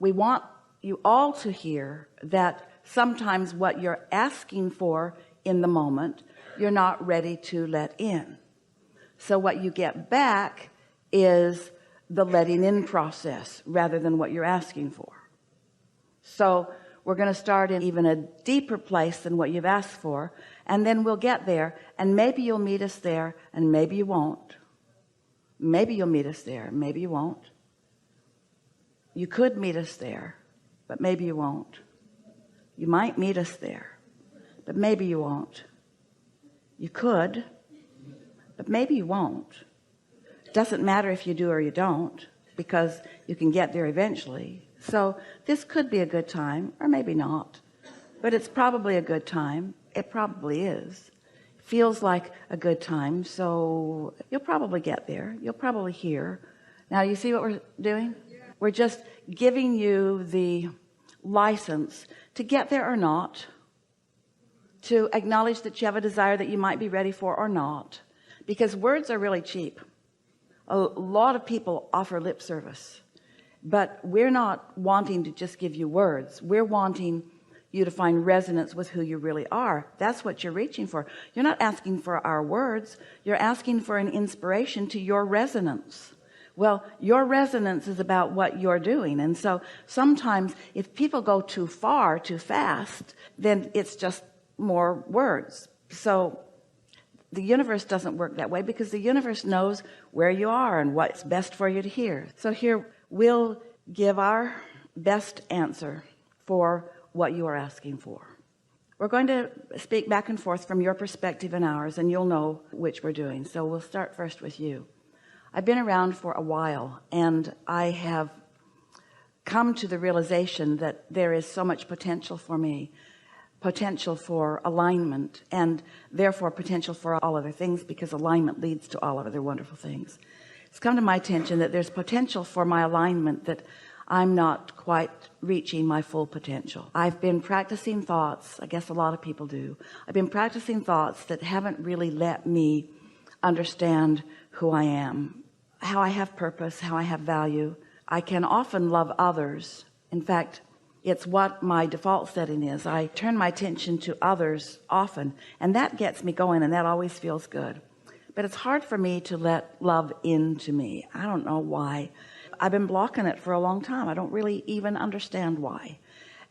we want you all to hear that sometimes what you're asking for in the moment, you're not ready to let in. So what you get back is the letting in process rather than what you're asking for. So we're going to start in even a deeper place than what you've asked for, and then we'll get there, and maybe you'll meet us there, and maybe you won't. Maybe you'll meet us there, maybe you won't. You could meet us there, but maybe you won't. You might meet us there, but maybe you won't. You could, but maybe you won't. It doesn't matter if you do or you don't, because you can get there eventually. So this could be a good time, or maybe not, but it's probably a good time. It probably is. Feels like a good time, so you'll probably get there. You'll probably hear. Now you see what we're doing? We're just giving you the license to get there or not, to acknowledge that you have a desire that you might be ready for or not, because words are really cheap. A lot of people offer lip service, but we're not wanting to just give you words. We're wanting you to find resonance with who you really are. That's what you're reaching for. You're not asking for our words. You're asking for an inspiration to your resonance. Well, your resonance is about what you're doing. And so sometimes if people go too far, too fast, then it's just more words. So the universe doesn't work that way, because the universe knows where you are and what's best for you to hear. So here we'll give our best answer for what you are asking for. We're going to speak back and forth from your perspective and ours, and you'll know which we're doing. So we'll start first with you. I've been around for a while, and I have come to the realization that there is so much potential for me, potential for alignment, and therefore potential for all other things, because alignment leads to all other wonderful things. It's come to my attention that there's potential for my alignment, that I'm not quite reaching my full potential. I've been practicing thoughts, I guess a lot of people do. I've been practicing thoughts that haven't really let me understand who I am, how I have purpose, how I have value. I can often love others. In fact, it's what my default setting is. I turn my attention to others often, and that gets me going, and that always feels good. But it's hard for me to let love into me. I don't know why. I've been blocking it for a long time. I don't really even understand why.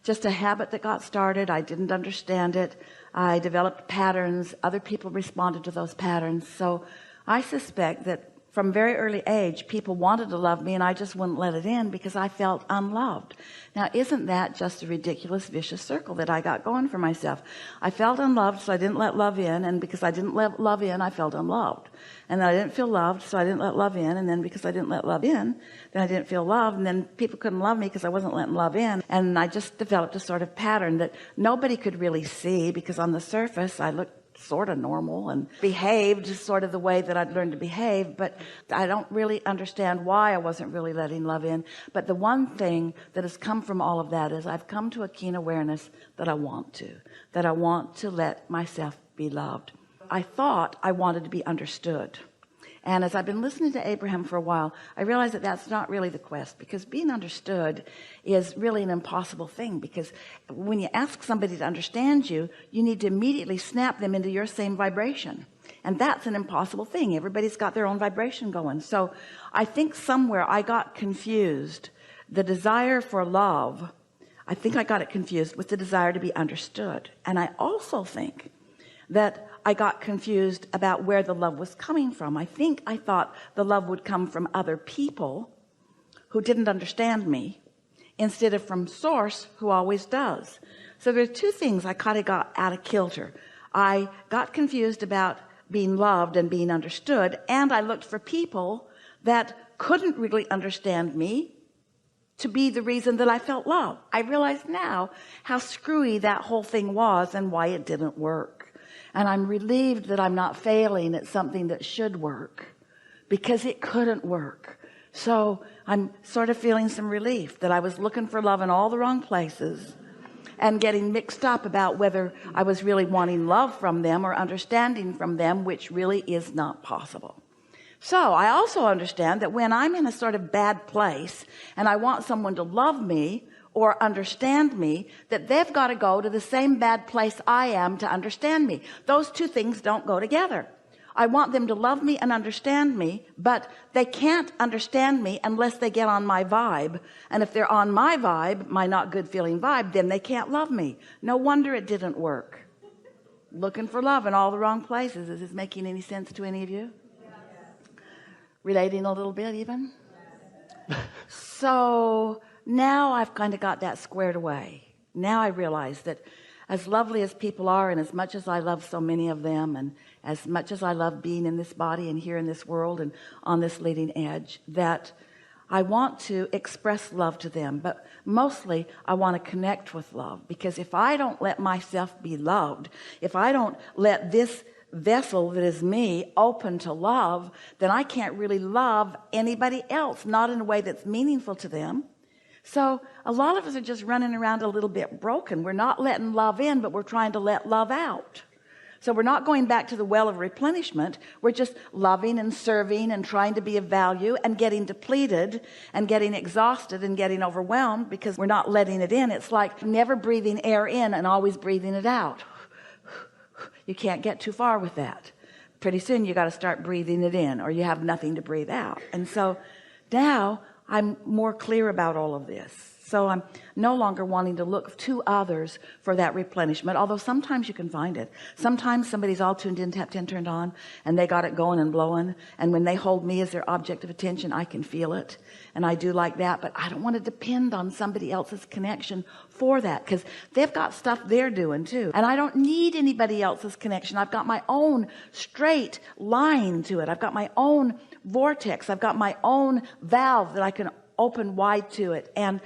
Just a habit that got started. I didn't understand it. I developed patterns. Other people responded to those patterns. So I suspect that from very early age, people wanted to love me, and I just wouldn't let it in because I felt unloved. Now, isn't that just a ridiculous, vicious circle that I got going for myself? I felt unloved, so I didn't let love in, and because I didn't let love in, I felt unloved. And then I didn't feel loved, so I didn't let love in, and then because I didn't let love in, then I didn't feel loved, and then people couldn't love me because I wasn't letting love in. And I just developed a sort of pattern that nobody could really see, because on the surface I looked sort of normal and behaved sort of the way that I'd learned to behave, but I don't really understand why I wasn't really letting love in. But the one thing that has come from all of that is I've come to a keen awareness that I want to let myself be loved. I thought I wanted to be understood. And as I've been listening to Abraham for a while, I realized that that's not really the quest, because being understood is really an impossible thing, because when you ask somebody to understand you, you need to immediately snap them into your same vibration. And that's an impossible thing. Everybody's got their own vibration going. So I think somewhere I got confused. The desire for love, I think I got it confused with the desire to be understood. And I also think that I got confused about where the love was coming from. I think I thought the love would come from other people who didn't understand me, instead of from source, who always does. So there's two things I kind of got out of kilter. I got confused about being loved and being understood, and I looked for people that couldn't really understand me to be the reason that I felt love. I realize now how screwy that whole thing was and why it didn't work. And I'm relieved that I'm not failing at something that should work, because it couldn't work. So I'm sort of feeling some relief that I was looking for love in all the wrong places and getting mixed up about whether I was really wanting love from them or understanding from them, which really is not possible. So I also understand that when I'm in a sort of bad place and I want someone to love me or understand me, that they've got to go to the same bad place I am to understand me. Those two things don't go together. I want them to love me and understand me, but they can't understand me unless they get on my vibe. And if they're on my vibe, my not good feeling vibe, then they can't love me. No wonder it didn't work. Looking for love in all the wrong places. Is this making any sense to any of you? Relating a little bit even? So now I've kind of got that squared away. Now I realize that as lovely as people are, and as much as I love so many of them, and as much as I love being in this body and here in this world and on this leading edge, that I want to express love to them, but mostly I want to connect with love. Because if I don't let myself be loved, if I don't let this vessel that is me open to love, then I can't really love anybody else, not in a way that's meaningful to them. So a lot of us are just running around a little bit broken. We're not letting love in, but we're trying to let love out. So we're not going back to the well of replenishment. We're just loving and serving and trying to be of value and getting depleted and getting exhausted and getting overwhelmed because we're not letting it in. It's like never breathing air in and always breathing it out. You can't get too far with that. Pretty soon you got to start breathing it in, or you have nothing to breathe out. And so now I'm more clear about all of this. So I'm no longer wanting to look to others for that replenishment, although sometimes you can find it. Sometimes somebody's all tuned in, tapped in, turned on, and they got it going and blowing. And when they hold me as their object of attention, I can feel it. And I do like that, but I don't want to depend on somebody else's connection for that, because they've got stuff they're doing too. And I don't need anybody else's connection. I've got my own straight line to it. I've got my own vortex. I've got my own valve that I can open wide to it. And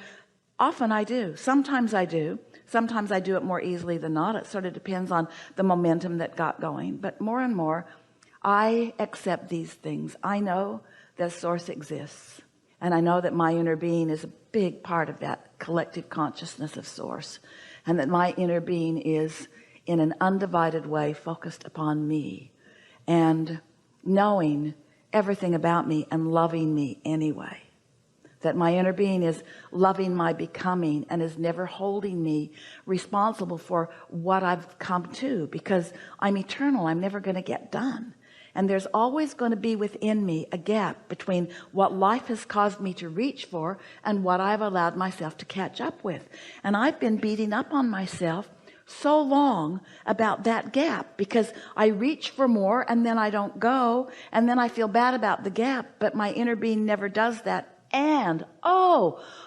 often I do. Sometimes I do. Sometimes I do it more easily than not. It sort of depends on the momentum that got going. But more and more, I accept these things. I know that source exists. And I know that my inner being is a big part of that collective consciousness of source. And that my inner being is in an undivided way focused upon me. And knowing everything about me and loving me anyway. That my inner being is loving my becoming and is never holding me responsible for what I've come to, because I'm eternal. I'm never going to get done. And there's always going to be within me a gap between what life has caused me to reach for and what I've allowed myself to catch up with. And I've been beating up on myself so long about that gap, because I reach for more and then I don't go, and then I feel bad about the gap, but my inner being never does that. And,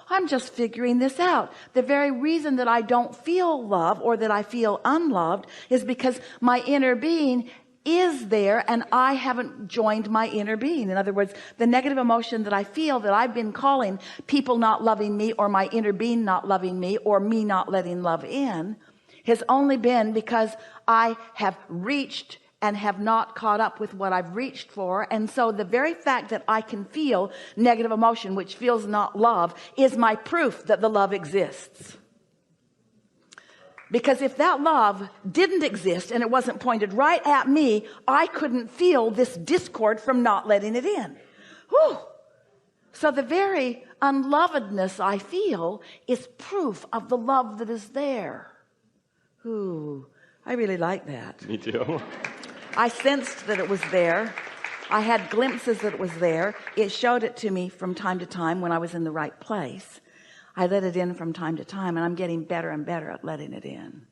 I'm just figuring this out. The very reason that I don't feel love, or that I feel unloved, is because my inner being is there and I haven't joined my inner being. In other words, the negative emotion that I feel, that I've been calling people not loving me, or my inner being not loving me, or me not letting love in, has only been because I have reached and have not caught up with what I've reached for. And so the very fact that I can feel negative emotion, which feels not love, is my proof that the love exists. Because if that love didn't exist and it wasn't pointed right at me, I couldn't feel this discord from not letting it in. Whew. So the very unlovedness I feel is proof of the love that is there. Ooh, I really like that. Me too. I sensed that it was there. I had glimpses that it was there. It showed it to me from time to time when I was in the right place. I let it in from time to time, and I'm getting better and better at letting it in.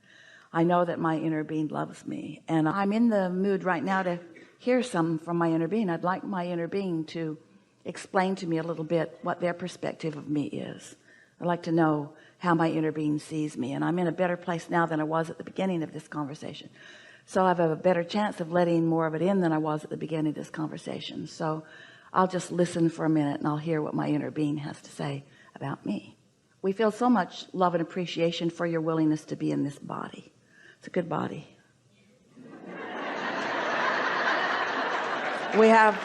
I know that my inner being loves me, and I'm in the mood right now to hear some from my inner being. I'd like my inner being to explain to me a little bit what their perspective of me is. I'd like to know how my inner being sees me, and I'm in a better place now than I was at the beginning of this conversation. So I have a better chance of letting more of it in than I was at the beginning of this conversation. So I'll just listen for a minute and I'll hear what my inner being has to say about me. We feel so much love and appreciation for your willingness to be in this body. It's a good body. We have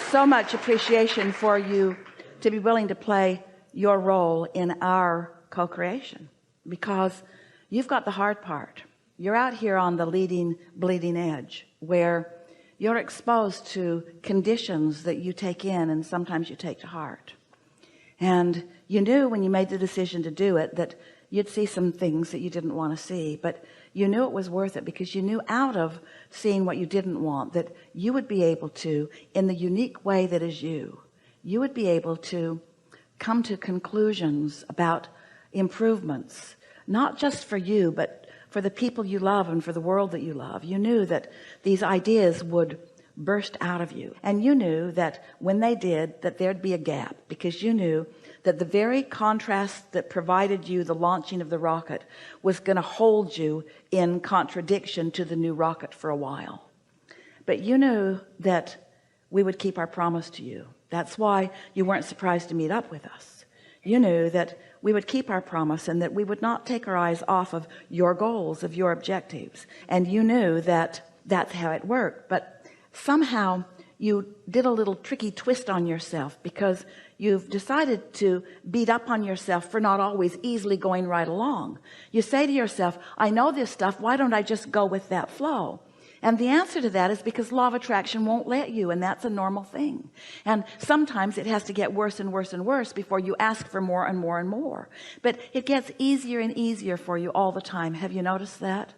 so much appreciation for you to be willing to play your role in our co-creation, because you've got the hard part. You're out here on the leading, bleeding edge, where you're exposed to conditions that you take in and sometimes you take to heart. And you knew when you made the decision to do it that you'd see some things that you didn't want to see, but you knew it was worth it because you knew out of seeing what you didn't want that you would be able to, in the unique way that is you would be able to come to conclusions about improvements, not just for you, but for the people you love and for the world that you love. You knew that these ideas would burst out of you, and you knew that when they did, that there'd be a gap, because you knew that the very contrast that provided you the launching of the rocket was going to hold you in contradiction to the new rocket for a while. But you knew that we would keep our promise to you. That's why you weren't surprised to meet up with us. You knew that we would keep our promise and that we would not take our eyes off of your goals, of your objectives. And you knew that that's how it worked. But somehow you did a little tricky twist on yourself, because you've decided to beat up on yourself for not always easily going right along. You say to yourself, I know this stuff, why don't I just go with that flow? And the answer to that is because law of attraction won't let you, and that's a normal thing. And sometimes it has to get worse and worse and worse before you ask for more and more and more. But it gets easier and easier for you all the time. Have you noticed that?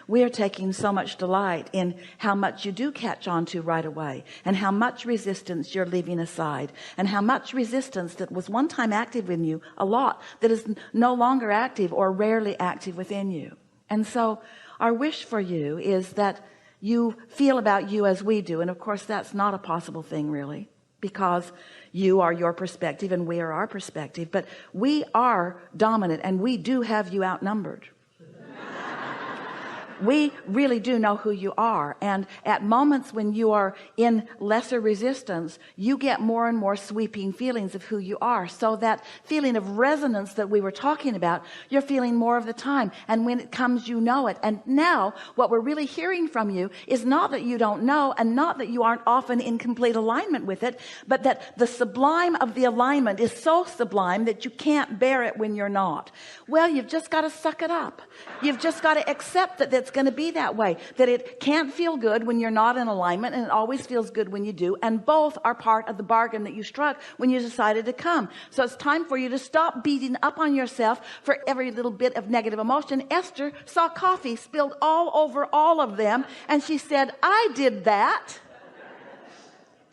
We are taking so much delight in how much you do catch on to right away, and how much resistance you're leaving aside, and how much resistance that was one time active in you, a lot, that is no longer active or rarely active within you. And so our wish for you is that you feel about you as we do. And of course, that's not a possible thing, really, because you are your perspective and we are our perspective. But we are dominant, and we do have you outnumbered. We really do know who you are. And at moments when you are in lesser resistance, you get more and more sweeping feelings of who you are. So that feeling of resonance that we were talking about, you're feeling more of the time. And when it comes, you know it. And now what we're really hearing from you is not that you don't know, and not that you aren't often in complete alignment with it, but that the sublime of the alignment is so sublime that you can't bear it when you're not. Well, you've just got to suck it up. You've just got to accept that that's going to be that way, that it can't feel good when you're not in alignment, and it always feels good when you do, and both are part of the bargain that you struck when you decided to come. So it's time for you to stop beating up on yourself for every little bit of negative emotion. Esther saw coffee spilled all over all of them, and she said, I did that.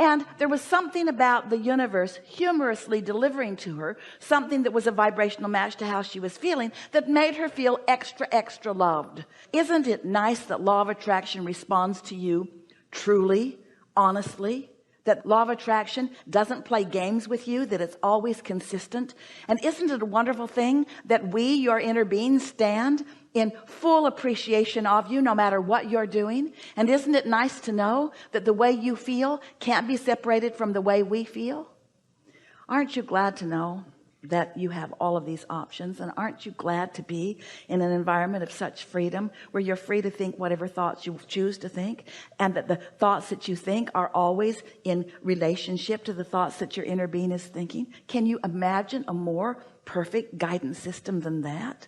And there was something about the universe humorously delivering to her something that was a vibrational match to how she was feeling, that made her feel extra, extra loved. Isn't it nice that law of attraction responds to you truly, honestly? That law of attraction doesn't play games with you, that it's always consistent? And isn't it a wonderful thing that we, your inner beings, stand in full appreciation of you no matter what you're doing? And isn't it nice to know that the way you feel can't be separated from the way we feel? Aren't you glad to know that you have all of these options? And aren't you glad to be in an environment of such freedom, where you're free to think whatever thoughts you choose to think, and that the thoughts that you think are always in relationship to the thoughts that your inner being is thinking? Can you imagine a more perfect guidance system than that?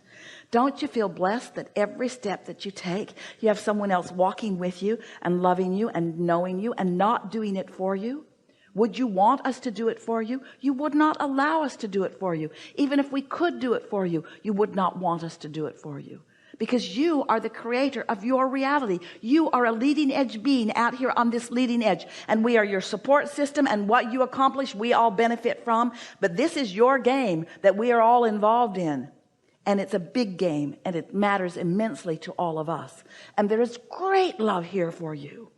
Don't you feel blessed that every step that you take, you have someone else walking with you and loving you and knowing you and not doing it for you? Would you want us to do it for you? You would not allow us to do it for you. Even if we could do it for you, you would not want us to do it for you, because you are the creator of your reality. You are a leading edge being out here on this leading edge, and we are your support system, and what you accomplish we all benefit from. But this is your game that we are all involved in, and it's a big game, and it matters immensely to all of us, and there is great love here for you.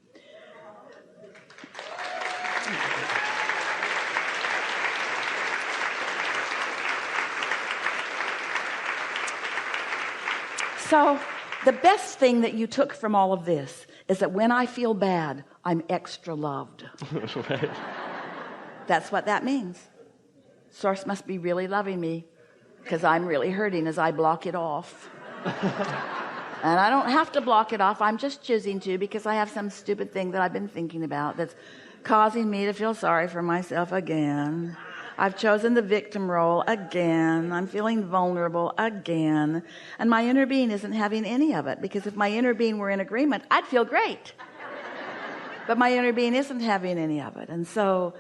So the best thing that you took from all of this is that when I feel bad, I'm extra loved. Right. That's what that means. Source must be really loving me, because I'm really hurting as I block it off. And I don't have to block it off. I'm just choosing to, because I have some stupid thing that I've been thinking about that's causing me to feel sorry for myself again. I've chosen the victim role again. I'm feeling vulnerable again. And my inner being isn't having any of it, because if my inner being were in agreement, I'd feel great. but my inner being isn't having any of it. And so